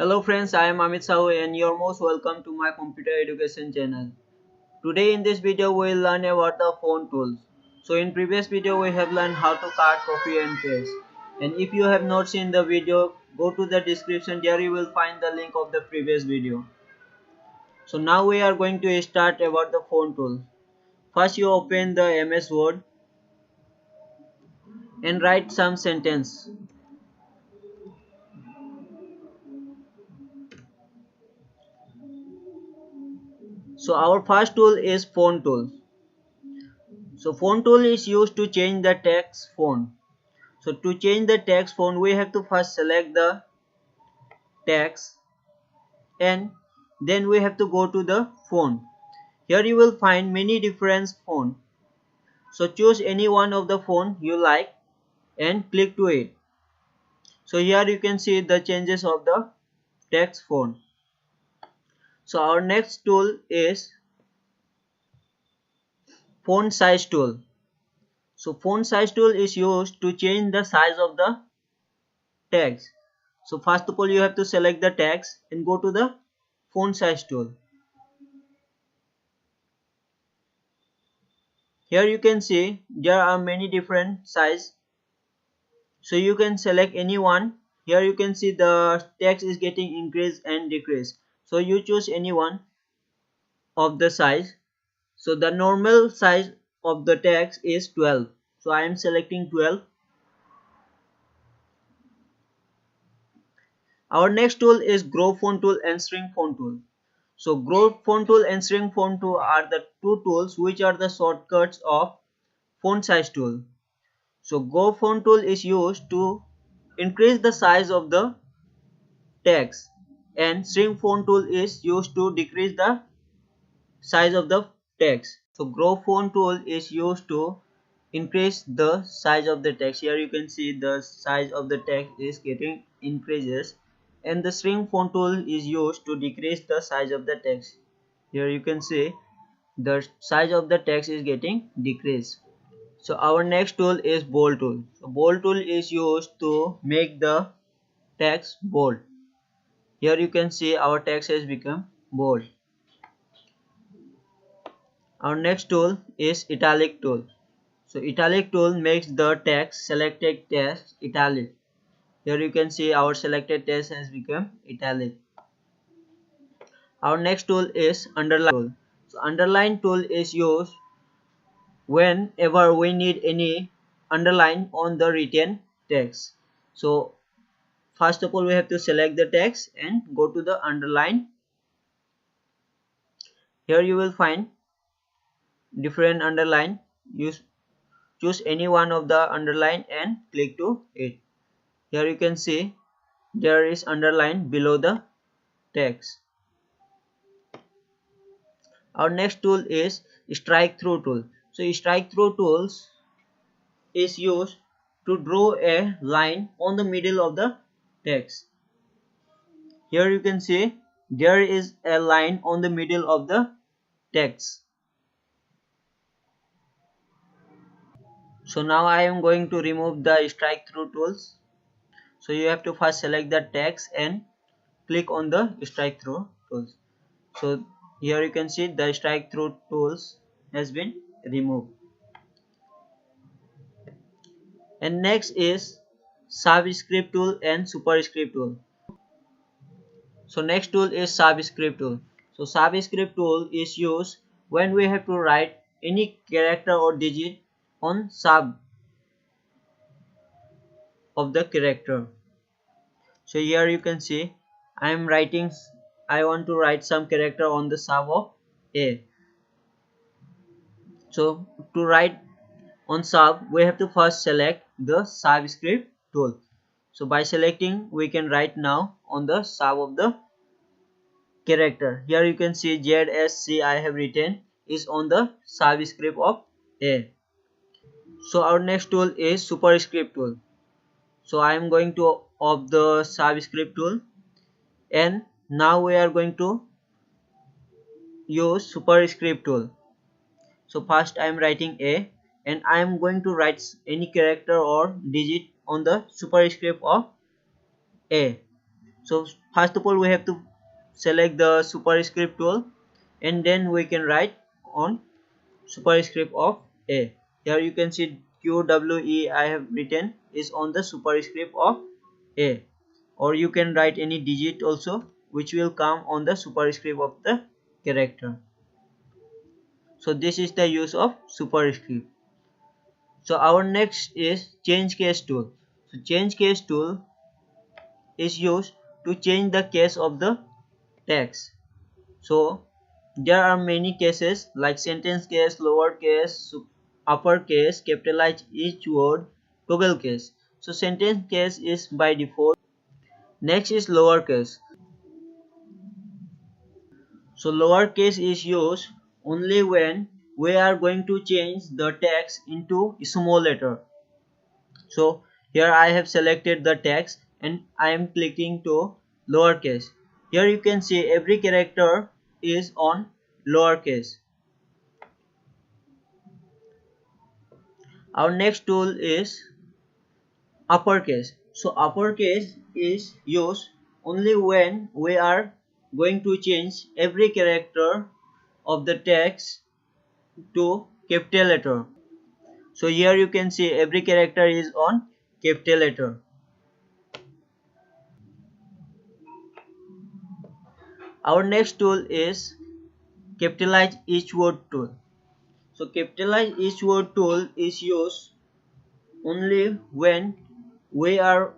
Hello friends, I am Amit Sahu and you're most welcome to my computer education channel. Today in this video we will learn about the phone tools. So in previous video we have learned how to cut, copy and paste. And if you have not seen the video, go to the description, there you will find the link of the previous video. So now we are going to start about the phone tool. First you open the MS Word and write some sentence. So our first tool is phone tool. So phone tool is used to change the text font. So to change the text font, we have to first select the text and then we have to go to the font. Here you will find many different font. So choose any one of the font you like and click to it. So here you can see the changes of the text font. So our next tool is font size tool. So font size tool is used to change the size of the text. So first of all you have to select the text and go to the font size tool. Here you can see there are many different size. So you can select any one. Here you can see the text is getting increased and decreased. So you choose any one of the size. So the normal size of the text is 12. So I am selecting 12. Our next tool is grow font tool and shrink font tool. So grow font tool and shrink font tool are the two tools which are the shortcuts of font size tool. So grow font tool is used to increase the size of the text and shrink font tool is used to decrease the size of the text. So grow font tool is used to increase the size of the text. Here you can see the size of the text is getting increases and the shrink font tool is used to decrease the size of the text. Here you can see the size of the text is getting decreased. So our next tool is bold tool. So bold tool is used to make the text bold. Here you can see our text has become bold. Our next tool is italic tool. So italic tool makes the text selected text italic. Here you can see our selected text has become italic. Our next tool is underline tool. So underline tool is used whenever we need any underline on the written text. So first of all we have to select the text and go to the underline. Here you will find different underline. You choose any one of the underline and click to it. Here you can see there is underline below the text. Our next tool is strike through tool. So strike through tools is used to draw a line on the middle of the text. Here you can see there is a line on the middle of the text. So now I am going to remove the strike through tools. So you have to first select the text and click on the strike through tools. So here you can see the strike through tools has been removed. And next is Subscript tool and Superscript tool. So next tool is Subscript tool. So Subscript tool is used when we have to write any character or digit on sub of the character. So here you can see I want to write some character on the sub of A. So to write on sub we have to first select the Subscript tool. So by selecting we can write now on the sub of the character. Here you can see ZSC I have written is on the subscript of A. So our next tool is Superscript tool. So I am going to off the Subscript tool and now we are going to use Superscript tool. So first I am writing A and I am going to write any character or digit on the superscript of A. So first of all we have to select the superscript tool, and then we can write on superscript of A. Here you can see QWE I have written is on the superscript of A, or you can write any digit also which will come on the superscript of the character. So this is the use of superscript. So our next is change case tool. So change case tool is used to change the case of the text. So there are many cases like sentence case, lower case, upper case, capitalize each word, toggle case. So sentence case is by default. Next is lower case. So lower case is used only when we are going to change the text into small letter. So here I have selected the text and I am clicking to lowercase. Here you can see every character is on lowercase. Our next tool is uppercase. So uppercase is used only when we are going to change every character of the text to capital letter. So here you can see every character is on capital letter. Our next tool is capitalize each word tool. So capitalize each word tool is used only when we are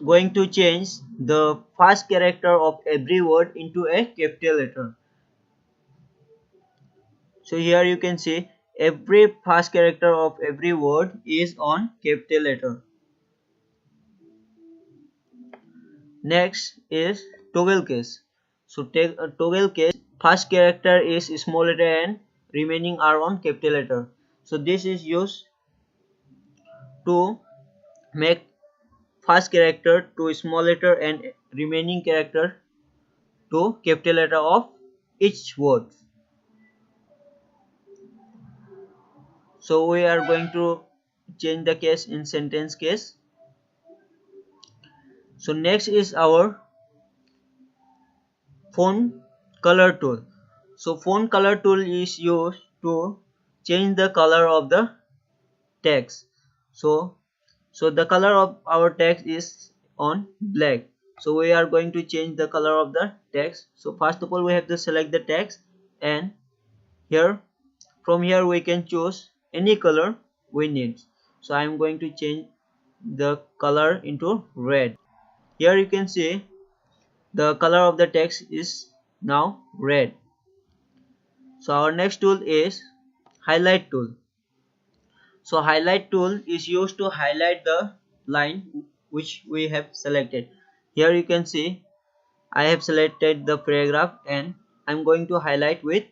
going to change the first character of every word into a capital letter. So here you can see every first character of every word is on capital letter. Next is toggle case. So take a toggle case, first character is small letter and remaining are on capital letter. So this is used to make first character to small letter and remaining character to capital letter of each word. So we are going to change the case in sentence case. So next is our font color tool. So font color tool is used to change the color of the text. So the color of our text is on black. So we are going to change the color of the text. So first of all we have to select the text, and here from here we can choose any color we need. So I am going to change the color into red. Here you can see the color of the text is now red. So our next tool is highlight tool. So highlight tool is used to highlight the line which we have selected. Here you can see I have selected the paragraph and I'm going to highlight with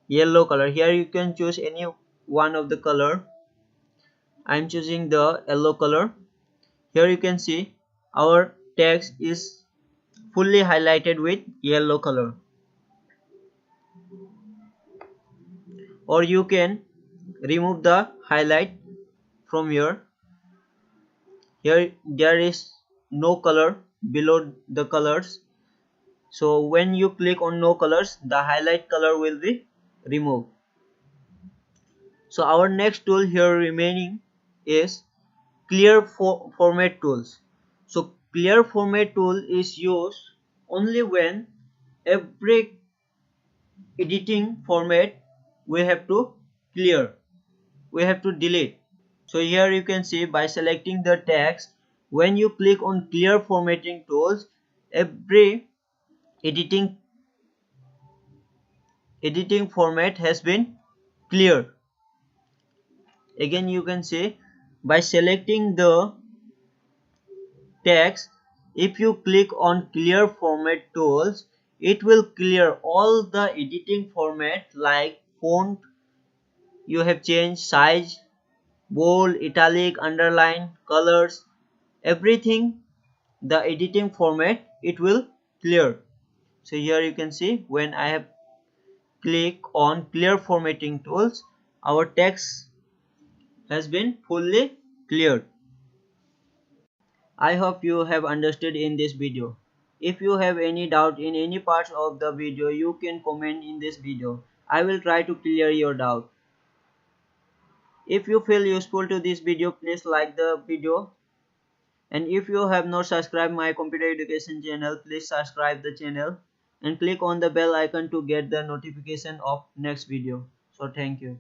yellow color. Here you can choose any one of the color. I'm choosing the yellow color. Here you can see our text is fully highlighted with yellow color. Or you can remove the highlight from here. Here there is no color below the colors. So when you click on no colors, the highlight color will be removed. So our next tool here remaining is clear format tools. So clear format tool is used only when every editing format we have to clear, we have to delete. So here you can see by selecting the text, when you click on clear formatting tools, every editing format has been cleared. Again you can see by selecting the text, if you click on clear format tools, it will clear all the editing format like font, you have changed size, bold, italic, underline, colors, everything, the editing format it will clear. So here you can see when I have click on clear formatting tools, our text has been fully cleared. I hope you have understood in this video. If you have any doubt in any parts of the video, you can comment in this video. I will try to clear your doubt. If you feel useful to this video, please like the video. And if you have not subscribed my computer education channel, please subscribe the channel and click on the bell icon to get the notification of next video. So thank you.